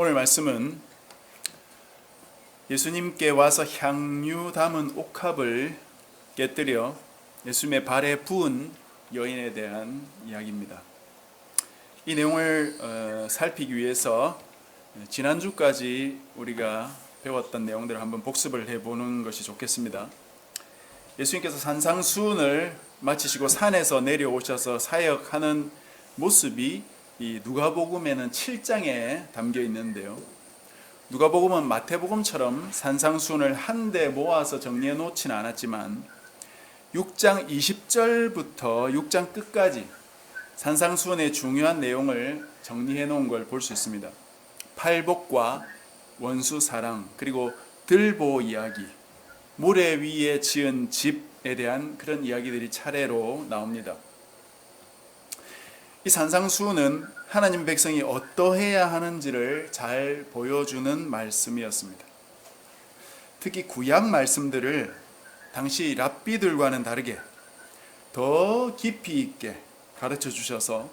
오늘 말씀은 예수님께 와서 향유 담은 옥합을 깨뜨려 예수님의 발에 부은 여인에 대한 이야기입니다. 이 내용을 살피기 위해서 지난주까지 우리가 배웠던 내용들을 한번 복습을 해보는 것이 좋겠습니다. 예수님께서 산상수훈을 마치시고 산에서 내려오셔서 사역하는 모습이 이 누가복음에는 7장에 담겨 있는데요. 누가복음은 마태복음처럼 산상수훈을 한데 모아서 정리해 놓지는 않았지만 6장 20절부터 6장 끝까지 산상수훈의 중요한 내용을 정리해 놓은 걸 볼 수 있습니다. 팔복과 원수 사랑, 그리고 들보 이야기, 모래 위에 지은 집에 대한 그런 이야기들이 차례로 나옵니다. 이 산상수훈은 하나님 백성이 어떠해야 하는지를 잘 보여주는 말씀이었습니다. 특히 구약 말씀들을 당시 랍비들과는 다르게 더 깊이 있게 가르쳐 주셔서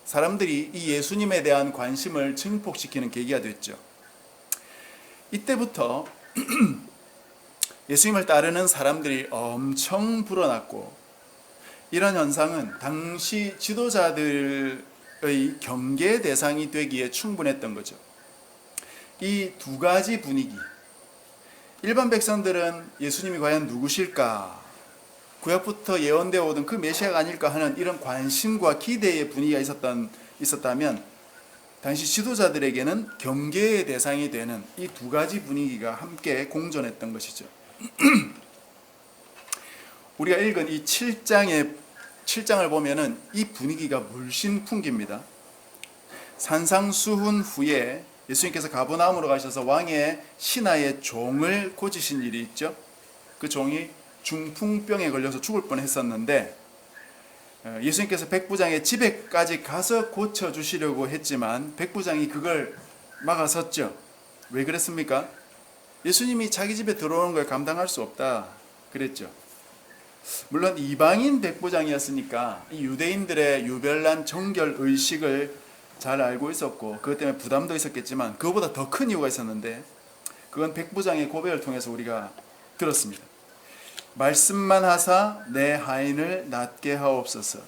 사람들이 이 예수님에 대한 관심을 증폭시키는 계기가 됐죠. 이때부터 예수님을 따르는 사람들이 엄청 불어났고, 이런 현상은 당시 지도자들의 경계 대상이 되기에 충분했던 거죠. 이 두 가지 분위기, 일반 백성들은 예수님이 과연 누구실까, 구약부터 예언되어 오던 그 메시아가 아닐까 하는 이런 관심과 기대의 분위기가 있었다면, 당시 지도자들에게는 경계의 대상이 되는 이 두 가지 분위기가 함께 공존했던 것이죠. 우리가 읽은 이 7장을 보면은 이 분위기가 물씬 풍깁니다. 산상수훈 후에 예수님께서 가버나움으로 가셔서 왕의 신하의 종을 고치신 일이 있죠. 그 종이 중풍병에 걸려서 죽을 뻔했었는데 예수님께서 백부장의 집에까지 가서 고쳐주시려고 했지만 백부장이 그걸 막아섰죠. 왜 그랬습니까? 예수님이 자기 집에 들어오는 걸 감당할 수 없다 그랬죠. 물론 이방인 백부장이었으니까 이 유대인들의 유별난 정결 의식을 잘 알고 있었고 그것 때문에 부담도 있었겠지만, 그것보다 더 큰 이유가 있었는데 그건 백부장의 고백을 통해서 우리가 들었습니다. 말씀만 하사 내 하인을 낫게 하옵소서.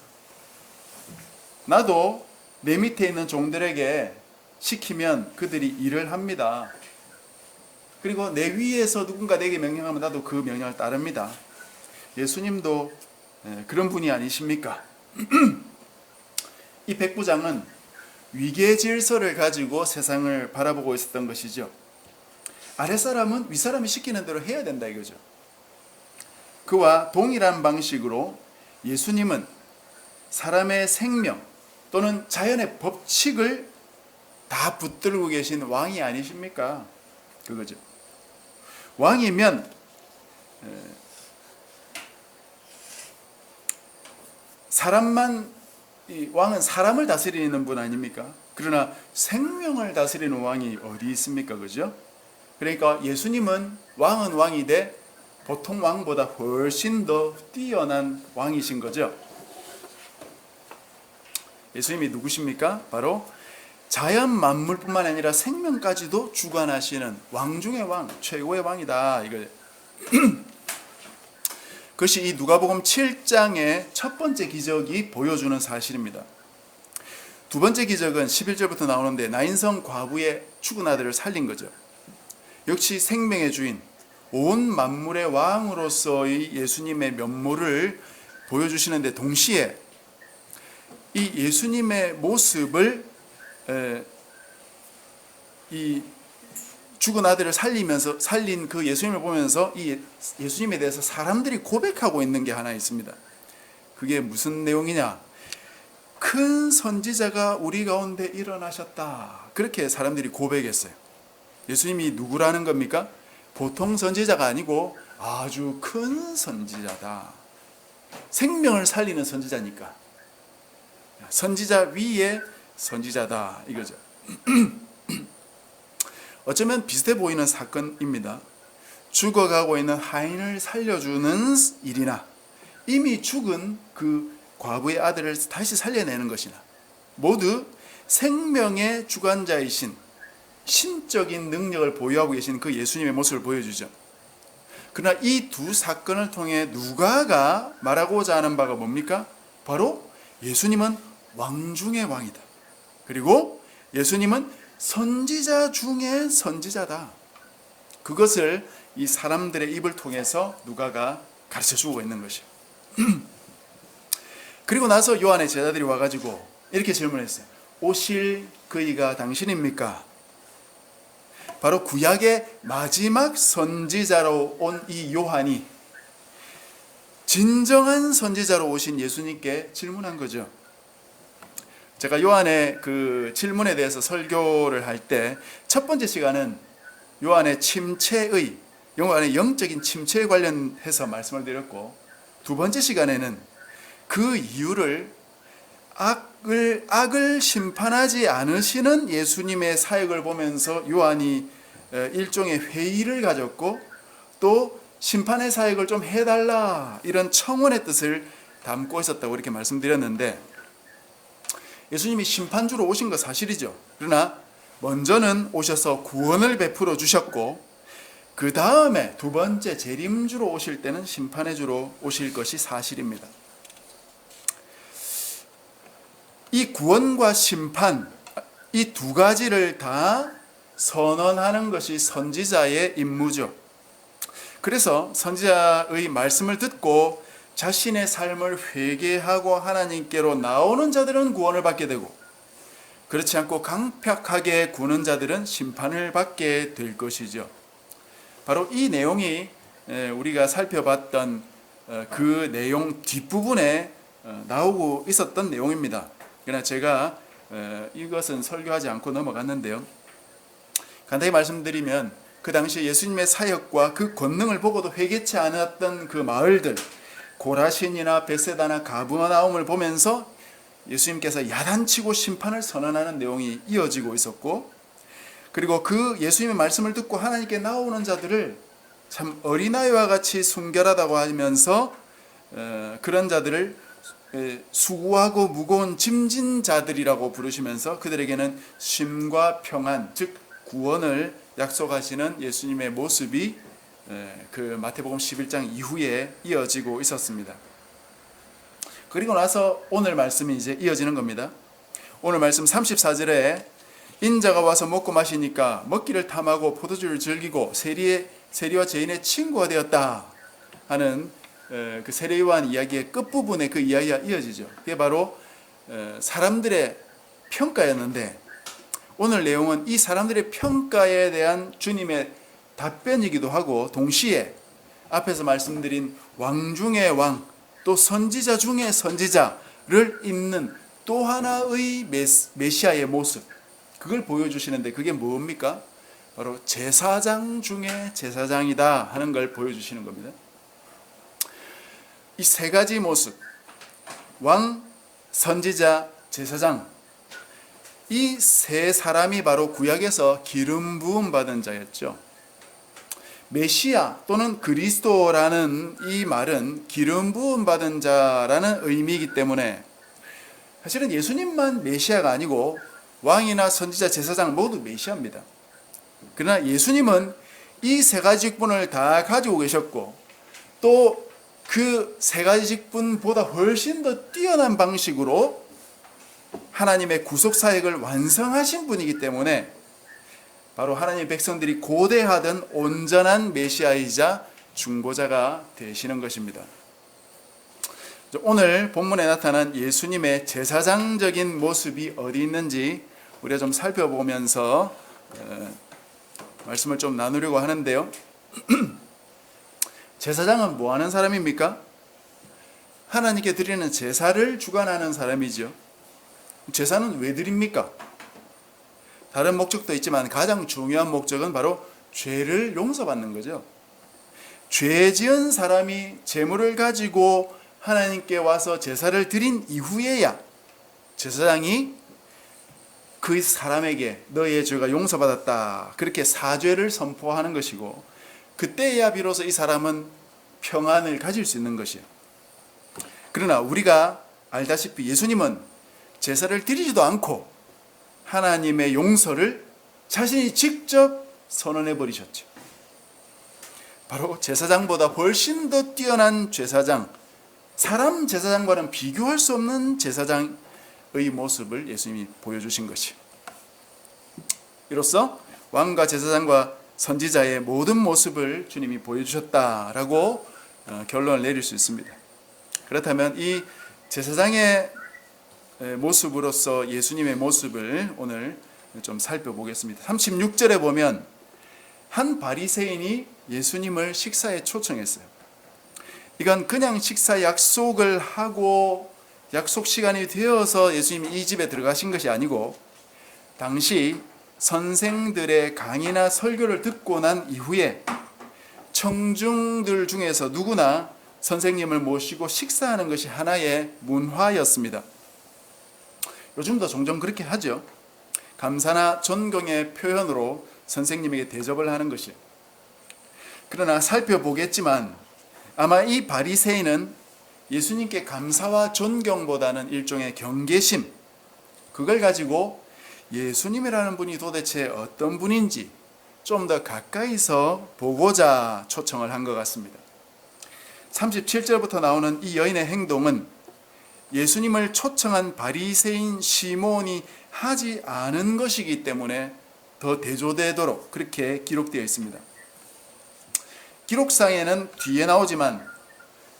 나도 내 밑에 있는 종들에게 시키면 그들이 일을 합니다. 그리고 내 위에서 누군가 내게 명령하면 나도 그 명령을 따릅니다. 예수님도 그런 분이 아니십니까? 이 백부장은 위계 질서를 가지고 세상을 바라보고 있었던 것이죠. 아랫사람은 윗사람이 시키는 대로 해야 된다 이거죠. 그와 동일한 방식으로 예수님은 사람의 생명 또는 자연의 법칙을 다 붙들고 계신 왕이 아니십니까? 그거죠. 왕이면 왕은 사람을 다스리는 분 아닙니까? 그러나 생명을 다스리는 왕이 어디 있습니까? 그죠? 그러니까 예수님은 왕은 왕이되 보통 왕보다 훨씬 더 뛰어난 왕이신 거죠. 예수님이 누구십니까? 바로 자연 만물뿐만 아니라 생명까지도 주관하시는 왕 중의 왕, 최고의 왕이다. 이거. 그것이 이 누가복음 7장의 첫 번째 기적이 보여주는 사실입니다. 두 번째 기적은 11절부터 나오는데 나인성 과부의 죽은 아들을 살린 거죠. 역시 생명의 주인, 온 만물의 왕으로서의 예수님의 면모를 보여주시는데, 동시에 이 예수님의 모습을 이 죽은 아들을 살린 그 예수님을 보면서 이 예수님에 대해서 사람들이 고백하고 있는 게 하나 있습니다. 그게 무슨 내용이냐? 큰 선지자가 우리 가운데 일어나셨다. 그렇게 사람들이 고백했어요. 예수님이 누구라는 겁니까? 보통 선지자가 아니고 아주 큰 선지자다. 생명을 살리는 선지자니까. 선지자 위에 선지자다 이거죠. 어쩌면 비슷해 보이는 사건입니다. 죽어가고 있는 하인을 살려주는 일이나 이미 죽은 그 과부의 아들을 다시 살려내는 것이나 모두 생명의 주관자이신 신적인 능력을 보유하고 계신 그 예수님의 모습을 보여주죠. 그러나 이 두 사건을 통해 누가가 말하고자 하는 바가 뭡니까? 바로 예수님은 왕 중의 왕이다. 그리고 예수님은 선지자 중의 선지자다. 그것을 이 사람들의 입을 통해서 누가가 가르쳐주고 있는 것이에요. 그리고 나서 요한의 제자들이 와가지고 이렇게 질문했어요. 오실 그이가 당신입니까? 바로 구약의 마지막 선지자로 온 이 요한이 진정한 선지자로 오신 예수님께 질문한 거죠. 제가 요한의 그 질문에 대해서 설교를 할 때 첫 번째 시간은 요한의 침체의, 요한의 영적인 침체에 관련해서 말씀을 드렸고, 두 번째 시간에는 그 이유를 악을 심판하지 않으시는 예수님의 사역을 보면서 요한이 일종의 회의를 가졌고, 또 심판의 사역을 좀 해달라 이런 청원의 뜻을 담고 있었다고 이렇게 말씀드렸는데, 예수님이 심판주로 오신 거 사실이죠. 그러나 먼저는 오셔서 구원을 베풀어 주셨고, 그 다음에 두 번째 재림주로 오실 때는 심판의 주로 오실 것이 사실입니다. 이 구원과 심판, 이 두 가지를 다 선언하는 것이 선지자의 임무죠. 그래서 선지자의 말씀을 듣고 자신의 삶을 회개하고 하나님께로 나오는 자들은 구원을 받게 되고, 그렇지 않고 강팍하게 구는 자들은 심판을 받게 될 것이죠. 바로 이 내용이 우리가 살펴봤던 그 내용 뒷부분에 나오고 있었던 내용입니다. 그러나 제가 이것은 설교하지 않고 넘어갔는데요. 간단히 말씀드리면 그 당시 예수님의 사역과 그 권능을 보고도 회개치 않았던 그 마을들, 고라신이나 벳세다나 가브나움을 보면서 예수님께서 야단치고 심판을 선언하는 내용이 이어지고 있었고, 그리고 그 예수님의 말씀을 듣고 하나님께 나오는 자들을 참 어린아이와 같이 순결하다고 하면서 그런 자들을 수고하고 무거운 짐진 자들이라고 부르시면서 그들에게는 쉼과 평안, 즉 구원을 약속하시는 예수님의 모습이 그 마태복음 11장 이후에 이어지고 있었습니다. 그리고 나서 오늘 말씀이 이제 이어지는 겁니다. 오늘 말씀 34절에 인자가 와서 먹고 마시니까 먹기를 탐하고 포도주를 즐기고 세리와 죄인의 친구가 되었다 하는 그 세례요한 이야기의 끝부분에 그 이야기가 이어지죠. 그게 바로 사람들의 평가였는데, 오늘 내용은 이 사람들의 평가에 대한 주님의 답변이기도 하고, 동시에 앞에서 말씀드린 왕 중의 왕, 또 선지자 중의 선지자를 잇는 또 하나의 메시아의 모습, 그걸 보여주시는데, 그게 뭡니까? 바로 제사장 중의 제사장이다 하는 걸 보여주시는 겁니다. 이 세 가지 모습, 왕, 선지자, 제사장, 이 세 사람이 바로 구약에서 기름 부음 받은 자였죠. 메시아 또는 그리스도라는 이 말은 기름 부음 받은 자라는 의미이기 때문에 사실은 예수님만 메시아가 아니고 왕이나 선지자, 제사장 모두 메시아입니다. 그러나 예수님은 이 세 가지 직분을 다 가지고 계셨고, 또 그 세 가지 직분보다 훨씬 더 뛰어난 방식으로 하나님의 구속 사역을 완성하신 분이기 때문에 바로 하나님의 백성들이 고대하던 온전한 메시아이자 중보자가 되시는 것입니다. 오늘 본문에 나타난 예수님의 제사장적인 모습이 어디 있는지 우리가 좀 살펴보면서 말씀을 좀 나누려고 하는데요. 제사장은 뭐 하는 사람입니까? 하나님께 드리는 제사를 주관하는 사람이죠. 제사는 왜 드립니까? 다른 목적도 있지만 가장 중요한 목적은 바로 죄를 용서받는 거죠. 죄 지은 사람이 제물을 가지고 하나님께 와서 제사를 드린 이후에야 제사장이 그 사람에게 너의 죄가 용서받았다, 그렇게 사죄를 선포하는 것이고, 그때야 비로소 이 사람은 평안을 가질 수 있는 것이에요. 그러나 우리가 알다시피 예수님은 제사를 드리지도 않고 하나님의 용서를 자신이 직접 선언해 버리셨죠. 바로 제사장보다 훨씬 더 뛰어난 제사장, 사람 제사장과는 비교할 수 없는 제사장의 모습을 예수님이 보여주신 것이, 이로써 왕과 제사장과 선지자의 모든 모습을 주님이 보여주셨다라고 결론을 내릴 수 있습니다. 그렇다면 이 제사장의 모습으로서 예수님의 모습을 오늘 좀 살펴보겠습니다. 36절에 보면 한 바리새인이 예수님을 식사에 초청했어요. 이건 그냥 식사 약속을 하고 약속 시간이 되어서 예수님이 이 집에 들어가신 것이 아니고, 당시 선생들의 강의나 설교를 듣고 난 이후에 청중들 중에서 누구나 선생님을 모시고 식사하는 것이 하나의 문화였습니다. 요즘도 종종 그렇게 하죠. 감사나 존경의 표현으로 선생님에게 대접을 하는 것이에요. 그러나 살펴보겠지만 아마 이 바리새인은 예수님께 감사와 존경보다는 일종의 경계심, 그걸 가지고 예수님이라는 분이 도대체 어떤 분인지 좀 더 가까이서 보고자 초청을 한 것 같습니다. 37절부터 나오는 이 여인의 행동은 예수님을 초청한 바리새인 시몬이 하지 않은 것이기 때문에 더 대조되도록 그렇게 기록되어 있습니다. 기록상에는 뒤에 나오지만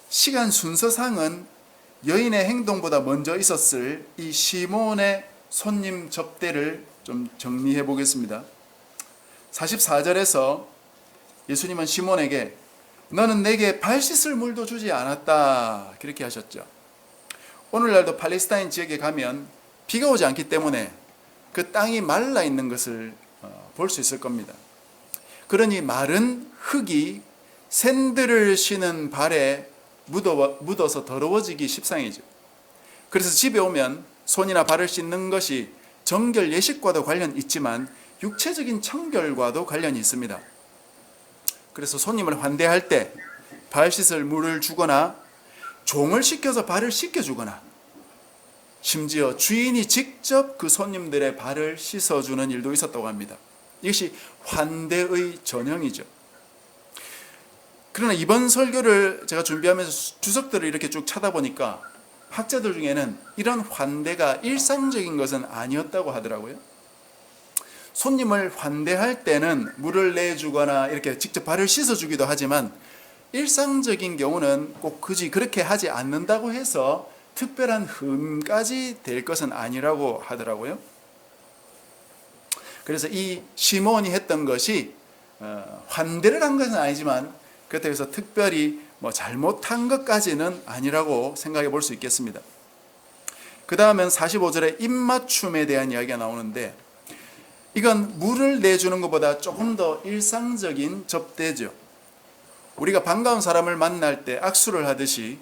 시간 순서상은 여인의 행동보다 먼저 있었을 이 시몬의 손님 접대를 좀 정리해 보겠습니다. 44절에서 예수님은 시몬에게 너는 내게 발 씻을 물도 주지 않았다, 그렇게 하셨죠. 오늘날도 팔레스타인 지역에 가면 비가 오지 않기 때문에 그 땅이 말라 있는 것을 볼 수 있을 겁니다. 그러니 마른 흙이 샌들을 신은 발에 묻어서 더러워지기 십상이죠. 그래서 집에 오면 손이나 발을 씻는 것이 정결 예식과도 관련이 있지만 육체적인 청결과도 관련이 있습니다. 그래서 손님을 환대할 때 발 씻을 물을 주거나 종을 시켜서 발을 씻겨주거나 심지어 주인이 직접 그 손님들의 발을 씻어주는 일도 있었다고 합니다. 이것이 환대의 전형이죠. 그러나 이번 설교를 제가 준비하면서 주석들을 이렇게 쭉 찾아보니까 학자들 중에는 이런 환대가 일상적인 것은 아니었다고 하더라고요. 손님을 환대할 때는 물을 내주거나 이렇게 직접 발을 씻어주기도 하지만 일상적인 경우는 꼭 굳이 그렇게 하지 않는다고 해서 특별한 흠까지 될 것은 아니라고 하더라고요. 그래서 이 시몬이 했던 것이 환대를 한 것은 아니지만 그렇다고 해서 특별히 잘못한 것까지는 아니라고 생각해 볼 수 있겠습니다. 그 다음엔 45절에 입맞춤에 대한 이야기가 나오는데, 이건 물을 내주는 것보다 조금 더 일상적인 접대죠. 우리가 반가운 사람을 만날 때 악수를 하듯이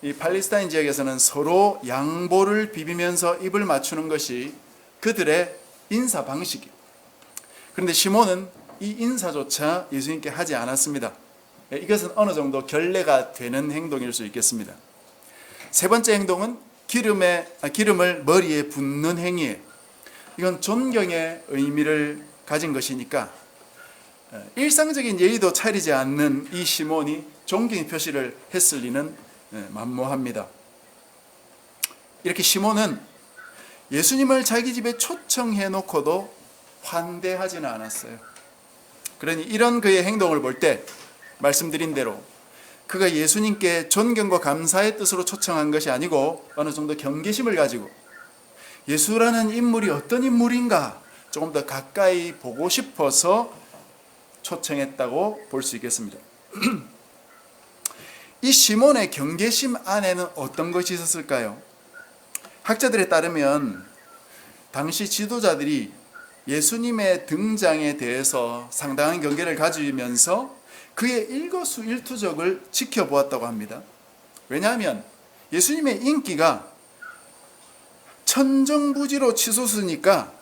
이 팔레스타인 지역에서는 서로 양보를 비비면서 입을 맞추는 것이 그들의 인사 방식이에요. 그런데 시몬은 이 인사조차 예수님께 하지 않았습니다. 이것은 어느 정도 결례가 되는 행동일 수 있겠습니다. 세 번째 행동은 기름을 머리에 붓는 행위예요. 이건 존경의 의미를 가진 것이니까 일상적인 예의도 차리지 않는 이 시몬이 존경의 표시를 했을 리는 만무합니다. 이렇게 시몬은 예수님을 자기 집에 초청해 놓고도 환대하지는 않았어요. 그러니 이런 그의 행동을 볼 때 말씀드린 대로 그가 예수님께 존경과 감사의 뜻으로 초청한 것이 아니고 어느 정도 경계심을 가지고 예수라는 인물이 어떤 인물인가 조금 더 가까이 보고 싶어서 초청했다고 볼 수 있겠습니다. 이 시몬의 경계심 안에는 어떤 것이 있었을까요? 학자들에 따르면 당시 지도자들이 예수님의 등장에 대해서 상당한 경계를 가지면서 그의 일거수일투족을 지켜보았다고 합니다. 왜냐하면 예수님의 인기가 천정부지로 치솟으니까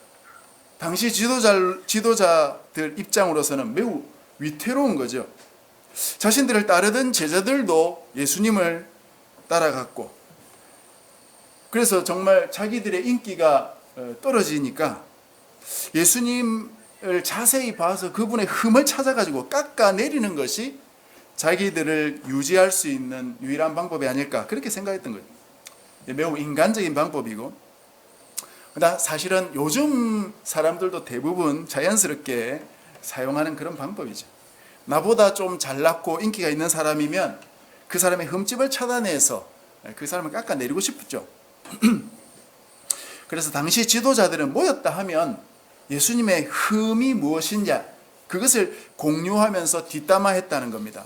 당시 지도자들 입장으로서는 매우 위태로운 거죠. 자신들을 따르던 제자들도 예수님을 따라갔고, 그래서 정말 자기들의 인기가 떨어지니까 예수님을 자세히 봐서 그분의 흠을 찾아가지고 깎아내리는 것이 자기들을 유지할 수 있는 유일한 방법이 아닐까, 그렇게 생각했던 거예요. 매우 인간적인 방법이고, 사실은 요즘 사람들도 대부분 자연스럽게 사용하는 그런 방법이죠. 나보다 좀 잘났고 인기가 있는 사람이면 그 사람의 흠집을 차단해서 그 사람을 깎아내리고 싶었죠. 그래서 당시 지도자들은 모였다 하면 예수님의 흠이 무엇이냐, 그것을 공유하면서 뒷담화했다는 겁니다.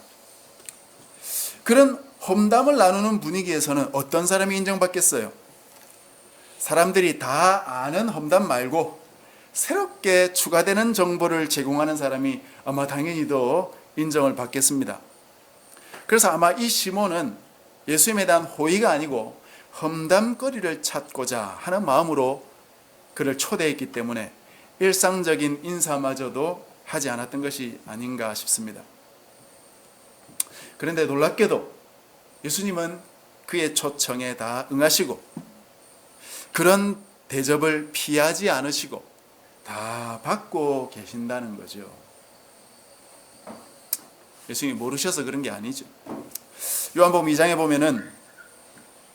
그런 험담을 나누는 분위기에서는 어떤 사람이 인정받겠어요? 사람들이 다 아는 험담 말고 새롭게 추가되는 정보를 제공하는 사람이 아마 당연히 더 인정을 받겠습니다. 그래서 아마 이 시몬은 예수님에 대한 호의가 아니고 험담거리를 찾고자 하는 마음으로 그를 초대했기 때문에 일상적인 인사마저도 하지 않았던 것이 아닌가 싶습니다. 그런데 놀랍게도 예수님은 그의 초청에 다 응하시고 그런 대접을 피하지 않으시고 다 받고 계신다는 거죠. 예수님이 모르셔서 그런 게 아니죠. 요한복음 2장에 보면은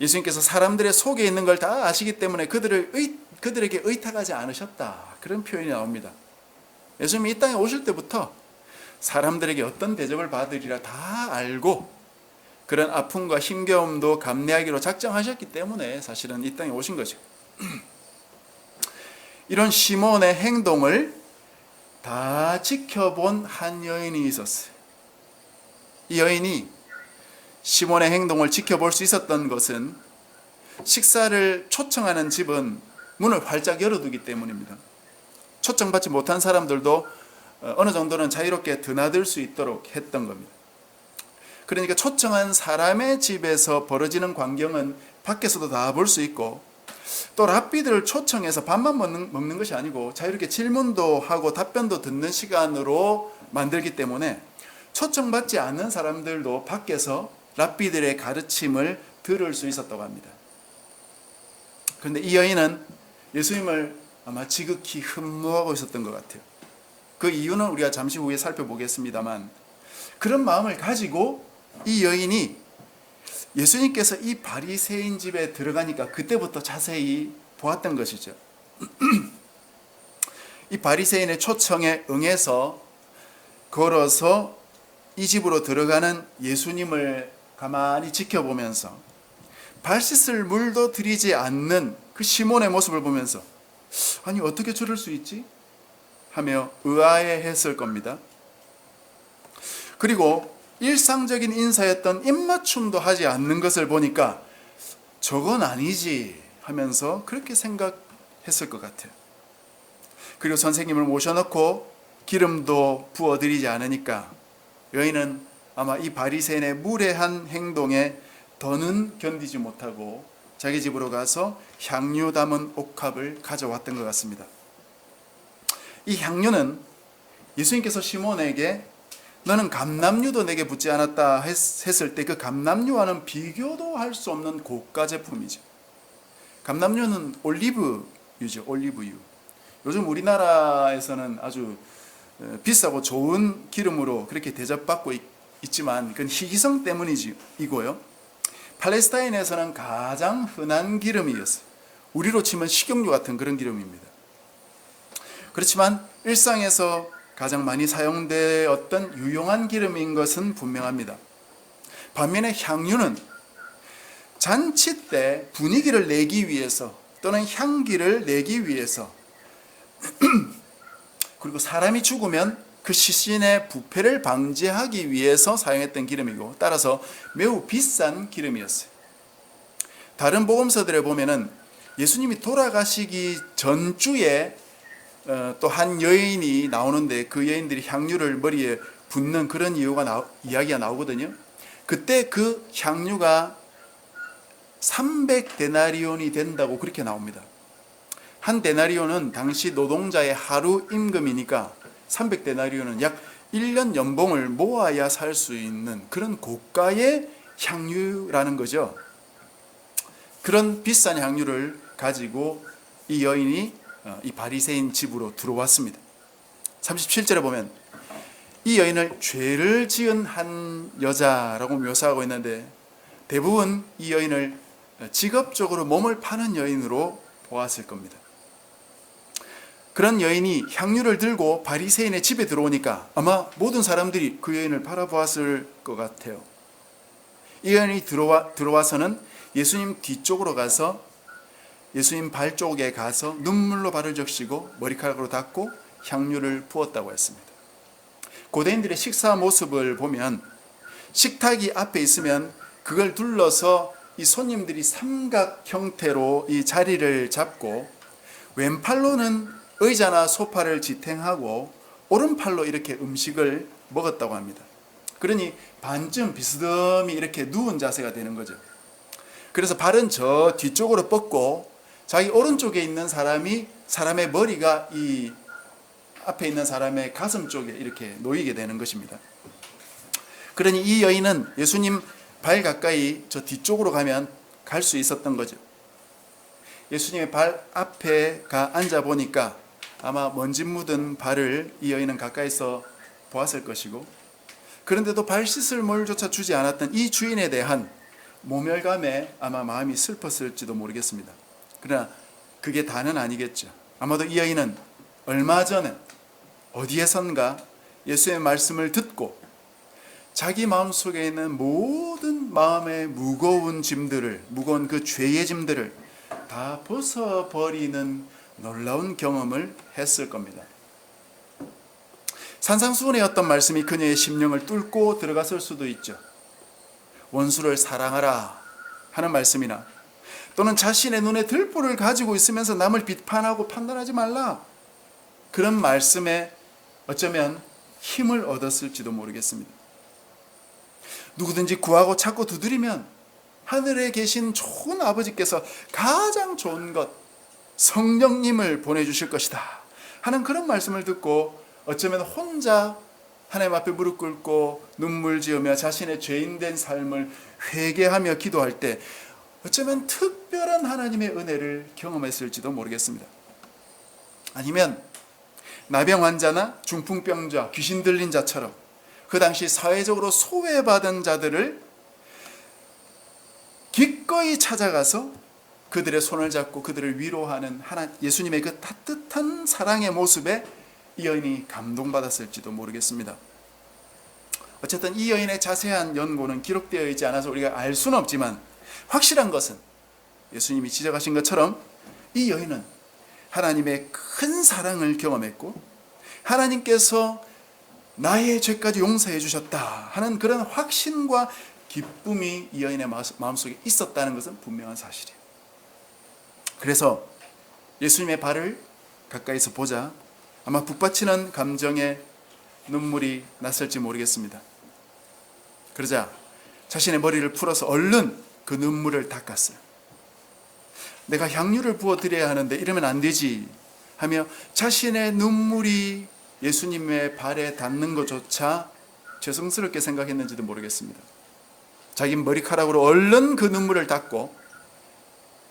예수님께서 사람들의 속에 있는 걸 다 아시기 때문에 그들에게 의탁하지 않으셨다, 그런 표현이 나옵니다. 예수님이 이 땅에 오실 때부터 사람들에게 어떤 대접을 받으리라 다 알고 그런 아픔과 힘겨움도 감내하기로 작정하셨기 때문에 사실은 이 땅에 오신 거죠. 이런 시몬의 행동을 다 지켜본 한 여인이 있었어요. 이 여인이 시몬의 행동을 지켜볼 수 있었던 것은 식사를 초청하는 집은 문을 활짝 열어두기 때문입니다. 초청받지 못한 사람들도 어느 정도는 자유롭게 드나들 수 있도록 했던 겁니다. 그러니까 초청한 사람의 집에서 벌어지는 광경은 밖에서도 다 볼 수 있고, 또 랍비들을 초청해서 밥만 먹는 것이 아니고 자유롭게 질문도 하고 답변도 듣는 시간으로 만들기 때문에 초청받지 않는 사람들도 밖에서 랍비들의 가르침을 들을 수 있었다고 합니다. 그런데 이 여인은 예수님을 아마 지극히 흠모하고 있었던 것 같아요. 그 이유는 우리가 잠시 후에 살펴보겠습니다만, 그런 마음을 가지고 이 여인이 예수님께서 이 바리새인 집에 들어가니까 그때부터 자세히 보았던 것이죠. 이 바리새인의 초청에 응해서 걸어서 이 집으로 들어가는 예수님을 가만히 지켜보면서 발 씻을 물도 들이지 않는 그 시몬의 모습을 보면서 아니 어떻게 저럴 수 있지? 하며 의아해했을 겁니다. 그리고 일상적인 인사였던 입맞춤도 하지 않는 것을 보니까 저건 아니지 하면서 그렇게 생각했을 것 같아요. 그리고 선생님을 모셔놓고 기름도 부어드리지 않으니까 여인은 아마 이 바리새인의 무례한 행동에 더는 견디지 못하고 자기 집으로 가서 향유 담은 옥합을 가져왔던 것 같습니다. 이 향유는 예수님께서 시몬에게 너는 감람유도 내게 붓지 않았다 했을 때 그 감람유와는 비교도 할 수 없는 고가 제품이죠. 감람유는 올리브유죠. 올리브유. 요즘 우리나라에서는 아주 비싸고 좋은 기름으로 그렇게 대접받고 있지만 그건 희귀성 때문이고요. 팔레스타인에서는 가장 흔한 기름이었어요. 우리로 치면 식용유 같은 그런 기름입니다. 그렇지만 일상에서 가장 많이 사용되었던 유용한 기름인 것은 분명합니다. 반면에 향유는 잔치 때 분위기를 내기 위해서 또는 향기를 내기 위해서 그리고 사람이 죽으면 그 시신의 부패를 방지하기 위해서 사용했던 기름이고 따라서 매우 비싼 기름이었어요. 다른 복음서들에 보면은 예수님이 돌아가시기 전주에 또 한 여인이 나오는데 그 여인들이 향유를 머리에 붓는 그런 이야기가 나오거든요. 그때 그 향유가 300데나리온이 된다고 그렇게 나옵니다. 한 데나리온은 당시 노동자의 하루 임금이니까 300데나리온은 약 1년 연봉을 모아야 살 수 있는 그런 고가의 향유라는 거죠. 그런 비싼 향유를 가지고 이 여인이 이 바리새인 집으로 들어왔습니다. 37절에 보면 이 여인을 죄를 지은 한 여자라고 묘사하고 있는데, 대부분 이 여인을 직업적으로 몸을 파는 여인으로 보았을 겁니다. 그런 여인이 향유를 들고 바리새인의 집에 들어오니까 아마 모든 사람들이 그 여인을 바라보았을 것 같아요. 이 여인이 들어와서는 예수님 뒤쪽으로 가서 예수님 발 쪽에 가서 눈물로 발을 적시고 머리카락으로 닦고 향유를 부었다고 했습니다. 고대인들의 식사 모습을 보면 식탁이 앞에 있으면 그걸 둘러서 이 손님들이 삼각 형태로 이 자리를 잡고 왼팔로는 의자나 소파를 지탱하고 오른팔로 이렇게 음식을 먹었다고 합니다. 그러니 반쯤 비스듬히 이렇게 누운 자세가 되는 거죠. 그래서 발은 저 뒤쪽으로 뻗고 자기 오른쪽에 있는 사람의 머리가 이 앞에 있는 사람의 가슴 쪽에 이렇게 놓이게 되는 것입니다. 그러니 이 여인은 예수님 발 가까이 저 뒤쪽으로 가면 갈 수 있었던 거죠. 예수님의 발 앞에 앉아 보니까 아마 먼지 묻은 발을 이 여인은 가까이서 보았을 것이고, 그런데도 발 씻을 물조차 주지 않았던 이 주인에 대한 모멸감에 아마 마음이 슬펐을지도 모르겠습니다. 그러나 그게 다는 아니겠죠. 아마도 이 여인은 얼마 전에 어디에선가 예수의 말씀을 듣고 자기 마음속에 있는 모든 마음의 무거운 그 죄의 짐들을 다 벗어버리는 놀라운 경험을 했을 겁니다. 산상수훈의 어떤 말씀이 그녀의 심령을 뚫고 들어갔을 수도 있죠. 원수를 사랑하라 하는 말씀이나, 또는 자신의 눈에 들보를 가지고 있으면서 남을 비판하고 판단하지 말라, 그런 말씀에 어쩌면 힘을 얻었을지도 모르겠습니다. 누구든지 구하고 찾고 두드리면 하늘에 계신 좋은 아버지께서 가장 좋은 것, 성령님을 보내주실 것이다 하는 그런 말씀을 듣고 어쩌면 혼자 하나님 앞에 무릎 꿇고 눈물 지으며 자신의 죄인된 삶을 회개하며 기도할 때 어쩌면 특별한 하나님의 은혜를 경험했을지도 모르겠습니다. 아니면 나병 환자나 중풍병자, 귀신 들린 자처럼 그 당시 사회적으로 소외받은 자들을 기꺼이 찾아가서 그들의 손을 잡고 그들을 위로하는 예수님의 그 따뜻한 사랑의 모습에 이 여인이 감동받았을지도 모르겠습니다. 어쨌든 이 여인의 자세한 연고는 기록되어 있지 않아서 우리가 알 수는 없지만, 확실한 것은 예수님이 지적하신 것처럼 이 여인은 하나님의 큰 사랑을 경험했고 하나님께서 나의 죄까지 용서해 주셨다 하는 그런 확신과 기쁨이 이 여인의 마음속에 있었다는 것은 분명한 사실이에요. 그래서 예수님의 발을 가까이서 보자 아마 북받치는 감정에 눈물이 났을지 모르겠습니다. 그러자 자신의 머리를 풀어서 얼른 그 눈물을 닦았어요. 내가 향유를 부어드려야 하는데 이러면 안 되지 하며 자신의 눈물이 예수님의 발에 닿는 것조차 죄송스럽게 생각했는지도 모르겠습니다. 자기 머리카락으로 얼른 그 눈물을 닦고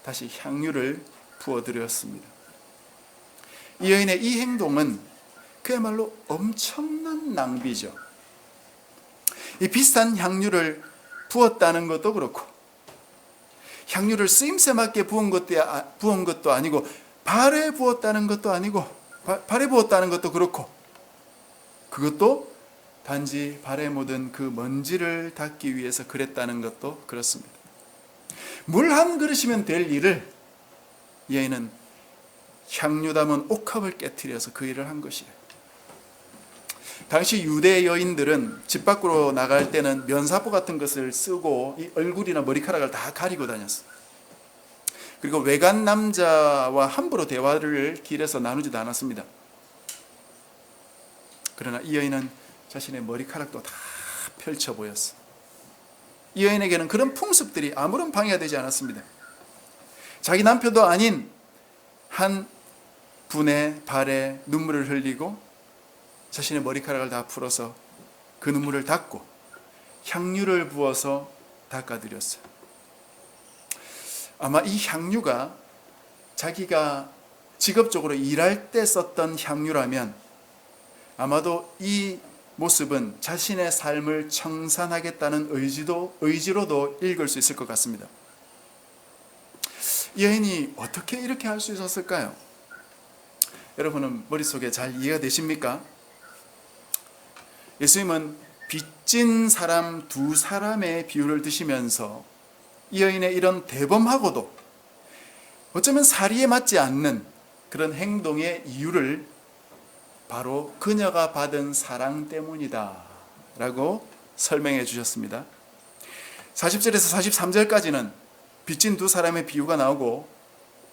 다시 향유를 부어드렸습니다. 이 여인의 이 행동은 그야말로 엄청난 낭비죠. 이 비싼 향유를 부었다는 것도 그렇고, 향유를 쓰임새 맞게 부은 것도 아니고, 발에 부었다는 것도 아니고, 발에 부었다는 것도 그렇고, 그것도 단지 발에 묻은 그 먼지를 닦기 위해서 그랬다는 것도 그렇습니다. 물 한 그릇이면 될 일을 이 여인은 향유 담은 옥합을 깨트려서 그 일을 한 것이에요. 당시 유대 여인들은 집 밖으로 나갈 때는 면사포 같은 것을 쓰고 이 얼굴이나 머리카락을 다 가리고 다녔어요. 그리고 외간 남자와 함부로 대화를 길에서 나누지도 않았습니다. 그러나 이 여인은 자신의 머리카락도 다 펼쳐 보였어요. 이 여인에게는 그런 풍습들이 아무런 방해가 되지 않았습니다. 자기 남편도 아닌 한 분의 발에 눈물을 흘리고 자신의 머리카락을 다 풀어서 그 눈물을 닦고 향유를 부어서 닦아드렸어요. 아마 이 향유가 자기가 직업적으로 일할 때 썼던 향유라면 아마도 이 모습은 자신의 삶을 청산하겠다는 의지로도 읽을 수 있을 것 같습니다. 이 여인이 어떻게 이렇게 할 수 있었을까요? 여러분은 머릿속에 잘 이해가 되십니까? 예수님은 빚진 사람 두 사람의 비유를 드시면서 이 여인의 이런 대범하고도 어쩌면 사리에 맞지 않는 그런 행동의 이유를 바로 그녀가 받은 사랑 때문이다 라고 설명해 주셨습니다. 40절에서 43절까지는 빚진 두 사람의 비유가 나오고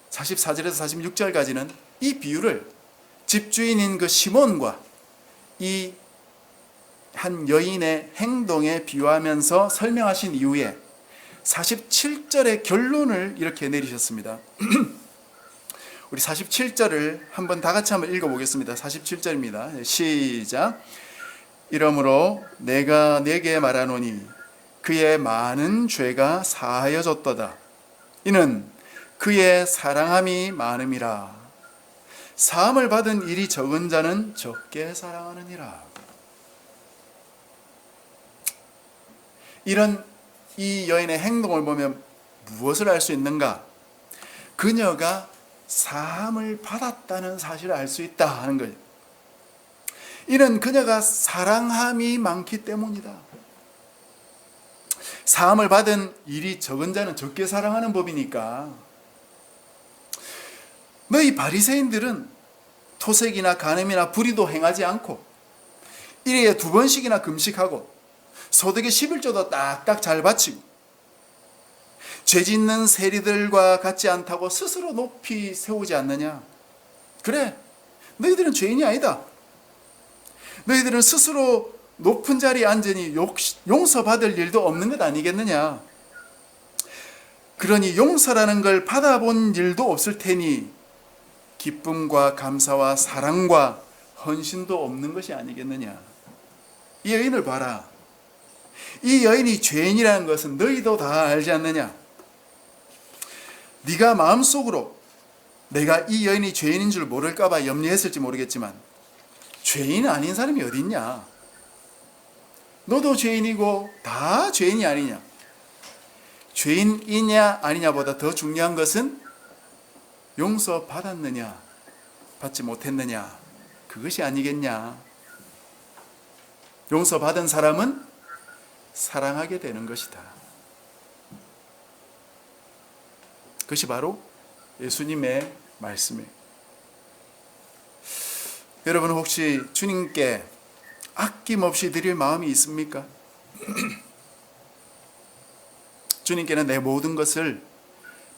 44절에서 46절까지는 이 비유를 집주인인 그 시몬과 이 한 여인의 행동에 비유하면서 설명하신 이후에 47절의 결론을 이렇게 내리셨습니다. 우리 47절을 한번 다 같이 한번 읽어보겠습니다. 47절입니다. 시작. 이러므로 내가 네게 말하노니 그의 많은 죄가 사하여졌도다. 이는 그의 사랑함이 많음이라. 사함을 받은 일이 적은 자는 적게 사랑하느니라. 이런 이 여인의 행동을 보면 무엇을 알 수 있는가? 그녀가 사함을 받았다는 사실을 알 수 있다 하는 거예요. 이는 그녀가 사랑함이 많기 때문이다. 사함을 받은 일이 적은 자는 적게 사랑하는 법이니까. 너희 바리새인들은 토색이나 간음이나 불의도 행하지 않고 일에 2번씩이나 금식하고 소득의 11조도 딱딱 잘 바치고 죄 짓는 세리들과 같지 않다고 스스로 높이 세우지 않느냐? 그래, 너희들은 죄인이 아니다. 너희들은 스스로 높은 자리에 앉으니 용서받을 일도 없는 것 아니겠느냐? 그러니 용서라는 걸 받아본 일도 없을 테니 기쁨과 감사와 사랑과 헌신도 없는 것이 아니겠느냐? 이 여인을 봐라. 이 여인이 죄인이라는 것은 너희도 다 알지 않느냐? 네가 마음속으로 내가 이 여인이 죄인인 줄 모를까 봐 염려했을지 모르겠지만 죄인 아닌 사람이 어디 있냐? 너도 죄인이고 다 죄인이 아니냐? 죄인이냐 아니냐보다 더 중요한 것은 용서받았느냐 받지 못했느냐, 그것이 아니겠냐? 용서받은 사람은 사랑하게 되는 것이다. 그것이 바로 예수님의 말씀이에요. 여러분 혹시 주님께 아낌없이 드릴 마음이 있습니까? 주님께는 내 모든 것을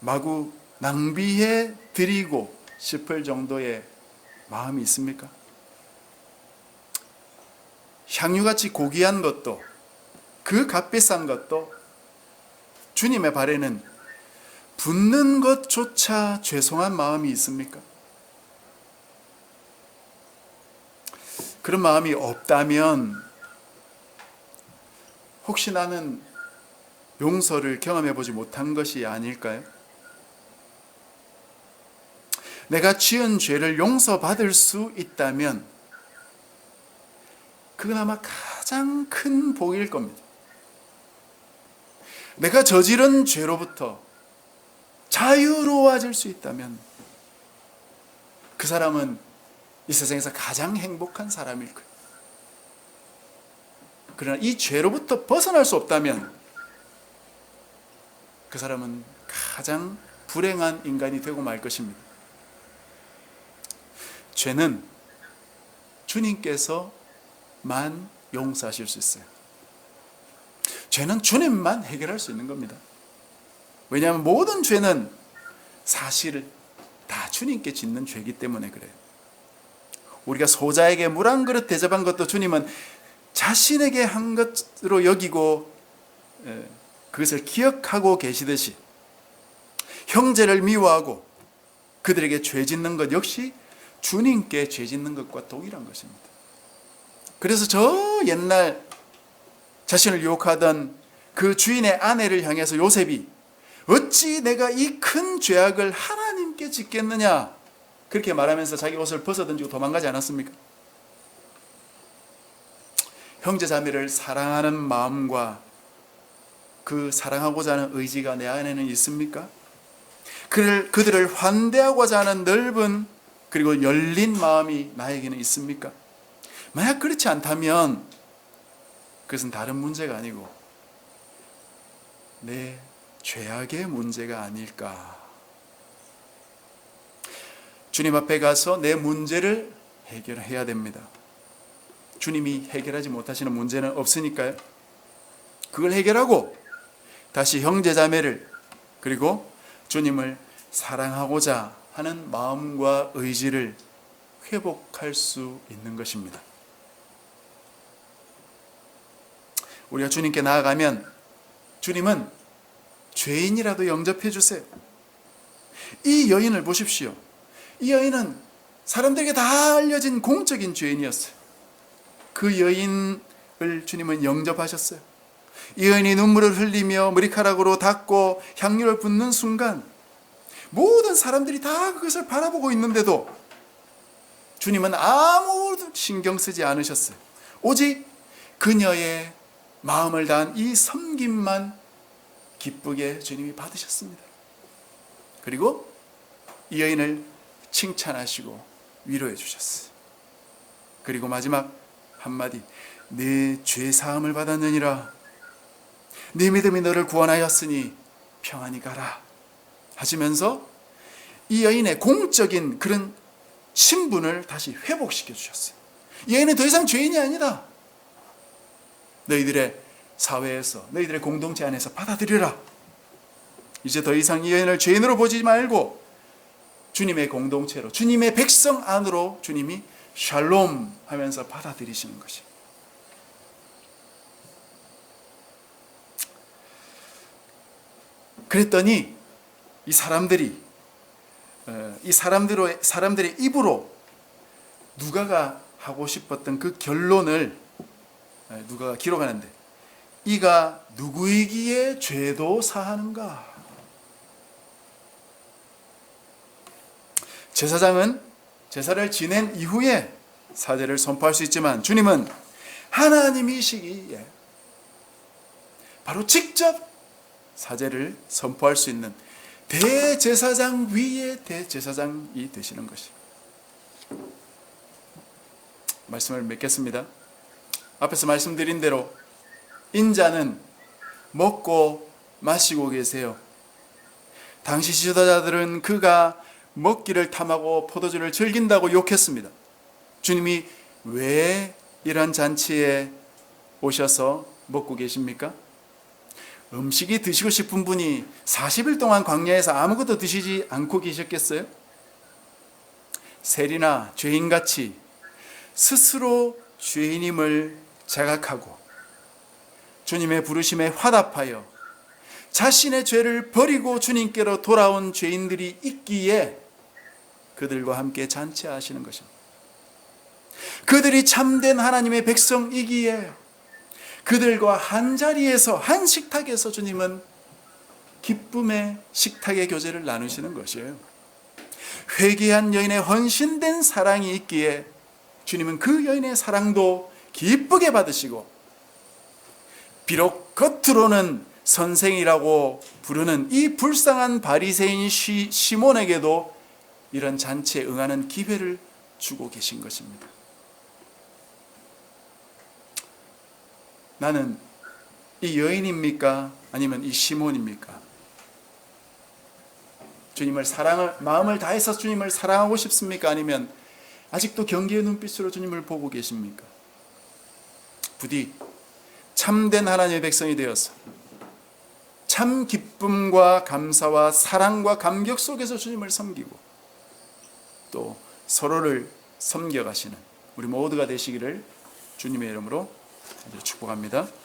마구 낭비해 드리고 싶을 정도의 마음이 있습니까? 향유같이 고귀한 것도 그 값비싼 것도 주님의 발에는 붓는 것조차 죄송한 마음이 있습니까? 그런 마음이 없다면 혹시 나는 용서를 경험해 보지 못한 것이 아닐까요? 내가 지은 죄를 용서받을 수 있다면 그건 아마 가장 큰 복일 겁니다. 내가 저지른 죄로부터 자유로워질 수 있다면 그 사람은 이 세상에서 가장 행복한 사람일 거예요. 그러나 이 죄로부터 벗어날 수 없다면 그 사람은 가장 불행한 인간이 되고 말 것입니다. 죄는 주님께서만 용서하실 수 있어요. 죄는 주님만 해결할 수 있는 겁니다. 왜냐하면 모든 죄는 사실 다 주님께 짓는 죄이기 때문에 그래요. 우리가 소자에게 물 한 그릇 대접한 것도 주님은 자신에게 한 것으로 여기고 그것을 기억하고 계시듯이 형제를 미워하고 그들에게 죄 짓는 것 역시 주님께 죄 짓는 것과 동일한 것입니다. 그래서 저 옛날 자신을 유혹하던 그 주인의 아내를 향해서 요셉이 어찌 내가 이 큰 죄악을 하나님께 짓겠느냐, 그렇게 말하면서 자기 옷을 벗어던지고 도망가지 않았습니까? 형제 자매를 사랑하는 마음과 그 사랑하고자 하는 의지가 내 안에는 있습니까? 그들을 환대하고자 하는 넓은 그리고 열린 마음이 나에게는 있습니까? 만약 그렇지 않다면 그것은 다른 문제가 아니고 내 죄악의 문제가 아닐까. 주님 앞에 가서 내 문제를 해결해야 됩니다. 주님이 해결하지 못하시는 문제는 없으니까요. 그걸 해결하고 다시 형제자매를 그리고 주님을 사랑하고자 하는 마음과 의지를 회복할 수 있는 것입니다. 우리가 주님께 나아가면 주님은 죄인이라도 영접해 주세요. 이 여인을 보십시오. 이 여인은 사람들에게 다 알려진 공적인 죄인이었어요. 그 여인을 주님은 영접하셨어요. 이 여인이 눈물을 흘리며 머리카락으로 닦고 향유를 붓는 순간 모든 사람들이 다 그것을 바라보고 있는데도 주님은 아무 신경 쓰지 않으셨어요. 오직 그녀의 마음을 다한 이 섬김만 기쁘게 주님이 받으셨습니다. 그리고 이 여인을 칭찬하시고 위로해 주셨어요. 그리고 마지막 한마디, 내 죄 사함을 받았느니라. 네 믿음이 너를 구원하였으니 평안히 가라 하시면서 이 여인의 공적인 그런 신분을 다시 회복시켜 주셨어요. 이 여인은 더 이상 죄인이 아니다. 너희들의 사회에서 너희들의 공동체 안에서 받아들여라. 이제 더 이상 이 여인을 죄인으로 보지 말고 주님의 공동체로, 주님의 백성 안으로 주님이 샬롬 하면서 받아들이시는 것입니다. 그랬더니 이 사람들의 입으로 누가가 하고 싶었던 그 결론을 누가가 기록하는데, 이가 누구이기에 죄도 사하는가? 제사장은 제사를 지낸 이후에 사죄를 선포할 수 있지만 주님은 하나님이시기에 바로 직접 사죄를 선포할 수 있는 대제사장 위에 대제사장이 되시는 것입니다. 말씀을 맺겠습니다. 앞에서 말씀드린 대로 인자는 먹고 마시고 계세요. 당시 지도자들은 그가 먹기를 탐하고 포도주를 즐긴다고 욕했습니다. 주님이 왜 이런 잔치에 오셔서 먹고 계십니까? 음식이 드시고 싶은 분이 40일 동안 광야에서 아무것도 드시지 않고 계셨겠어요? 세리나 죄인같이 스스로 죄인임을 자각하고 주님의 부르심에 화답하여 자신의 죄를 버리고 주님께로 돌아온 죄인들이 있기에 그들과 함께 잔치하시는 것입니다. 그들이 참된 하나님의 백성이기에 그들과 한자리에서, 한 식탁에서 주님은 기쁨의 식탁의 교제를 나누시는 것이에요. 회개한 여인의 헌신된 사랑이 있기에 주님은 그 여인의 사랑도 기쁘게 받으시고, 비록 겉으로는 선생이라고 부르는 이 불쌍한 바리새인 시몬에게도 이런 잔치에 응하는 기회를 주고 계신 것입니다. 나는 이 여인입니까? 아니면 이 시몬입니까? 마음을 다해서 주님을 사랑하고 싶습니까? 아니면 아직도 경계의 눈빛으로 주님을 보고 계십니까? 부디 참된 하나님의 백성이 되어서 참 기쁨과 감사와 사랑과 감격 속에서 주님을 섬기고 또 서로를 섬겨가시는 우리 모두가 되시기를 주님의 이름으로 축복합니다.